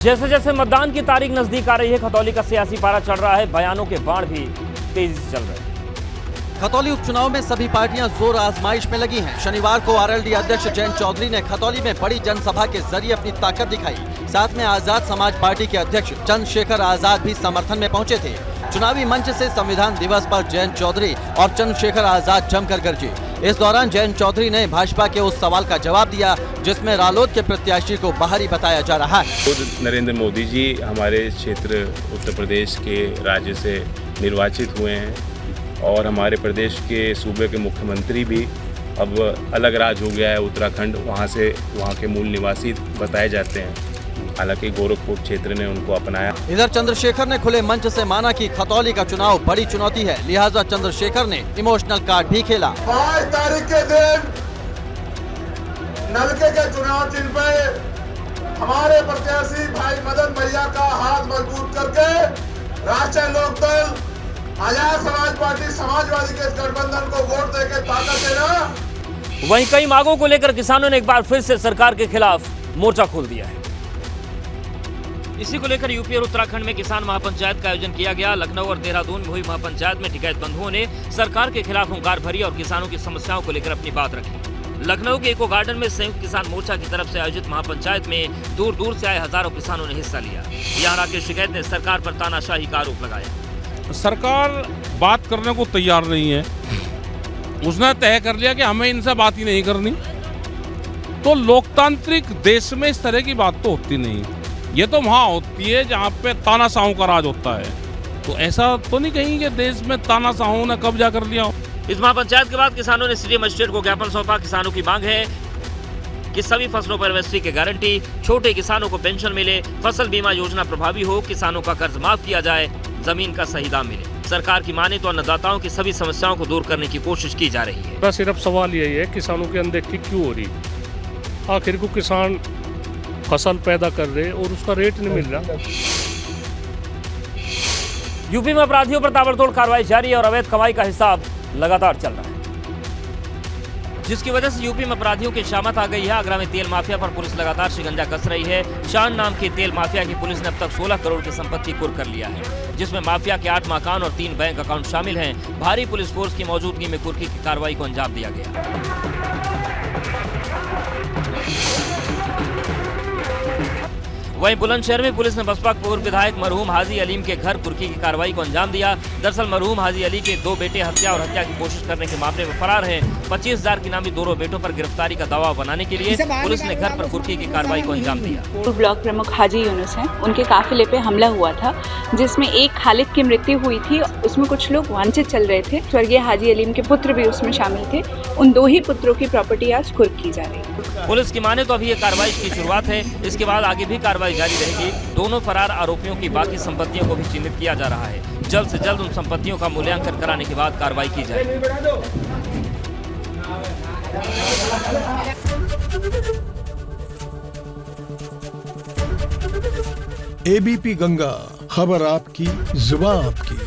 जैसे जैसे मतदान की तारीख नजदीक आ रही है, खतौली का सियासी पारा चढ़ रहा है। बयानों के बाण भी तेजी से चल रहे हैं। खतौली उपचुनाव में सभी पार्टियां जोर आजमाइश में लगी हैं। शनिवार को आरएलडी अध्यक्ष जयंत चौधरी ने खतौली में बड़ी जनसभा के जरिए अपनी ताकत दिखाई। साथ में आजाद समाज पार्टी के अध्यक्ष चंद्रशेखर आजाद भी समर्थन में पहुंचे थे। चुनावी मंच से संविधान दिवस पर जयंत चौधरी और चंद्रशेखर आजाद जमकर गरजे। इस दौरान जयंत चौधरी ने भाजपा के उस सवाल का जवाब दिया जिसमें रालोद के प्रत्याशी को बाहरी बताया जा रहा है। खुद नरेंद्र मोदी जी हमारे क्षेत्र उत्तर प्रदेश के राज्य से निर्वाचित हुए हैं और हमारे प्रदेश के सूबे के मुख्यमंत्री भी अब अलग राज्य हो गया है उत्तराखंड, वहाँ के मूल निवासी बताए जाते हैं। हालांकि गोरखपुर क्षेत्र ने उनको अपनाया। इधर चंद्रशेखर ने खुले मंच से माना कि खतौली का चुनाव बड़ी चुनौती है, लिहाजा चंद्रशेखर ने इमोशनल कार्ड भी खेला। 5 तारीख के दिन नलके के चुनाव चिन्ह पे हमारे प्रत्याशी भाई मदन भैया का हाथ मजबूत करके राष्ट्रीय लोकदल, आजाद समाज पार्टी, समाजवादी के गठबंधन को वोट देकर ताकत देना। वहीं कई मांगों को लेकर किसानों ने एक बार फिर से सरकार के खिलाफ मोर्चा खोल दिया है। इसी को लेकर यूपी और उत्तराखंड में किसान महापंचायत का आयोजन किया गया। लखनऊ और देहरादून में हुई महापंचायत में टिकैत बंधुओं ने सरकार के खिलाफ हुंकार भरी और किसानों की समस्याओं को लेकर अपनी बात रखी। लखनऊ के इको गार्डन में संयुक्त किसान मोर्चा की तरफ से आयोजित महापंचायत में दूर दूर से आए हजारों किसानों ने हिस्सा लिया। यहाँ राकेश शिकायत ने सरकार पर तानाशाही का आरोप लगाया। सरकार बात करने को तैयार नहीं है। उसने तय कर लिया कि हमें इनसे बात ही नहीं करनी। तो लोकतांत्रिक देश में इस तरह की बात तो होती नहीं। ये तो वहाँ होती है जहाँ पे तानाशाहों का राज होता है। तो ऐसा तो नहीं कहीं कि देश में तानाशाहों ने कब्जा कर लिया हो। इस महापंचायत के बाद किसानों ने सिटी मजिस्ट्रेट को ज्ञापन सौंपा। किसानों की मांग है कि सभी फसलों पर एमएसपी की गारंटी, छोटे किसानों को पेंशन मिले, फसल बीमा योजना प्रभावी हो, किसानों का कर्ज माफ किया जाए, जमीन का सही दाम मिले। सरकार की माने तो अन्नदाताओं की सभी समस्याओं को दूर करने की कोशिश की जा रही है। सिर्फ सवाल यही है किसानों की अनदेखी क्यों हो रही। आखिर को किसान फसल पैदा कर रहे और उसका रेट नहीं मिल रहा। यूपी में अपराधियों पर ताबड़तोड़ कार्रवाई जारी है और अवैध कमाई का हिसाब लगातार चल रहा है, जिसकी वजह से यूपी में अपराधियों की शामत आ गई है। आगरा में तेल माफिया पर पुलिस लगातार शिकंजा कस रही है। शान नाम के तेल माफिया की पुलिस ने अब तक 16 करोड़ की संपत्ति कुर्क कर लिया है, जिसमें माफिया के 8 मकान और 3 बैंक अकाउंट शामिल हैं। भारी पुलिस फोर्स की मौजूदगी में कुर्की की कार्रवाई को अंजाम दिया गया। वहीं बुलंदशहर में पुलिस ने बसपा पूर्व विधायक मरहूम हाजी अलीम के घर कुर्की की कार्रवाई को अंजाम दिया। दरअसल मरहूम हाजी अली के 2 बेटे हत्या और हत्या की कोशिश करने के मामले में फरार हैं। 25,000 की नामी दोनों बेटों पर गिरफ्तारी का दावा बनाने के लिए पुलिस ने घर पर कुर्की की कार्रवाई को अंजाम दिया। ब्लॉक प्रमुख हाजी यूनुस हैं, उनके काफिले पे हमला हुआ था जिसमें एक खालिद की मृत्यु हुई थी। उसमें कुछ लोग वांछित चल रहे थे। स्वर्गीय हाजी अलीम के पुत्र भी उसमें शामिल थे। उन 2 ही पुत्रों की प्रॉपर्टी आज कुर्क की जा रही है। पुलिस की माने तो अभी ये कार्रवाई की शुरुआत है। इसके बाद आगे भी कार्रवाई जारी रहेगी। दोनों फरार आरोपियों की बाकी संपत्तियों को भी चिन्हित किया जा रहा है। जल्द से जल्द उन संपत्तियों का मूल्यांकन कराने के बाद कार्रवाई की जाएगी। एबीपी गंगा, खबर आपकी, जुबान आपकी।